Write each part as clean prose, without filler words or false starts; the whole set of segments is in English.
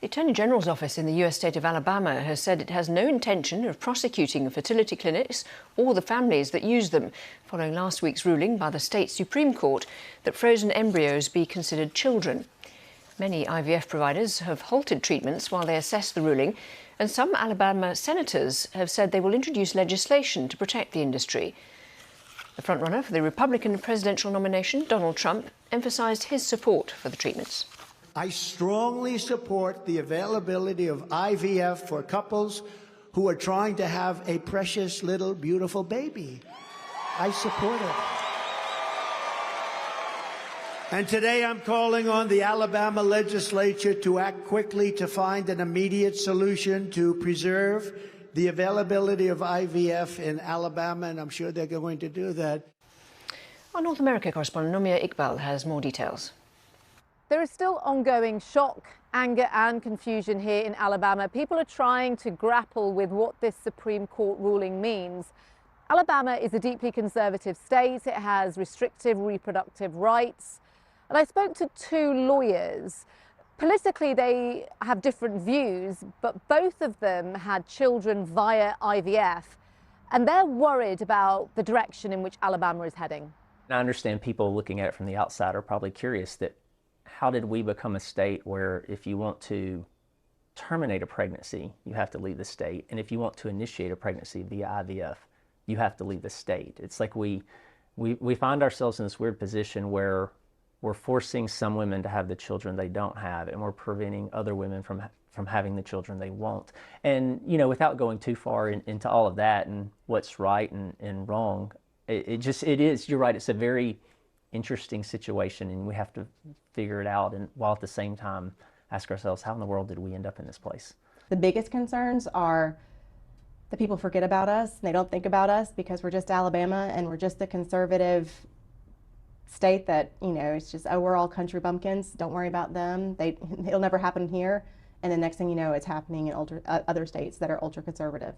The Attorney General's office in the US state of Alabama has said it has no intention of prosecuting fertility clinics or the families that use them, following last week's ruling by the state Supreme Court that frozen embryos be considered children. Many IVF providers have halted treatments while they assess the ruling, and some Alabama senators have said they will introduce legislation to protect the industry. The frontrunner for the Republican presidential nomination, Donald Trump, emphasised his support for the treatments. I strongly support the availability of IVF for couples who are trying to have a precious little beautiful baby. I support it. And today I'm calling on the Alabama legislature to act quickly to find an immediate solution to preserve the availability of IVF in Alabama, and I'm sure they're going to do that. Our North America correspondent Nomia Iqbal has more details. There is still ongoing shock, anger and confusion here in Alabama. People are trying to grapple with what this Supreme Court ruling means. Alabama is a deeply conservative state. It has restrictive reproductive rights. And I spoke to two lawyers. Politically, they have different views, but both of them had children via IVF. And they're worried about the direction in which Alabama is heading. I understand people looking at it from the outside are probably curious that how did we become a state where if you want to terminate a pregnancy, you have to leave the state, and if you want to initiate a pregnancy via IVF, you have to leave the state. It's like we find ourselves in this weird position where we're forcing some women to have the children they don't have, and we're preventing other women from having the children they won't. And, you know, without going too far into all of that and what's right and wrong, it is, you're right, it's a very interesting situation, and we have to figure it out, and while at the same time ask ourselves, how in the world did we end up in this place? The biggest concerns are that people forget about us, and they don't think about us because we're just Alabama and we're just a conservative state that, you know, it's just, oh, we're all country bumpkins, don't worry about them, it'll never happen here, and the next thing you know, it's happening in other states that are ultra conservative.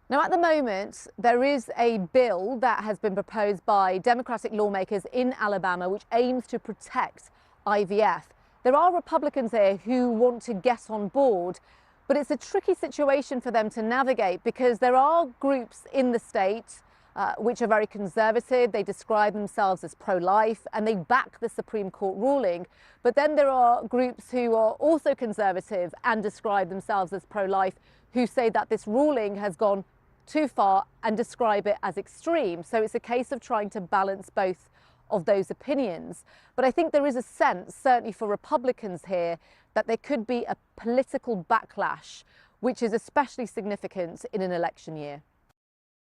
Now, at the moment, there is a bill that has been proposed by Democratic lawmakers in Alabama which aims to protect IVF. There are Republicans here who want to get on board, but it's a tricky situation for them to navigate because there are groups in the state which are very conservative. They describe themselves as pro-life and they back the Supreme Court ruling. But then there are groups who are also conservative and describe themselves as pro-life who say that this ruling has gone too far and describe it as extreme. So it's a case of trying to balance both of those opinions. But I think there is a sense, certainly for Republicans here, that there could be a political backlash, which is especially significant in an election year.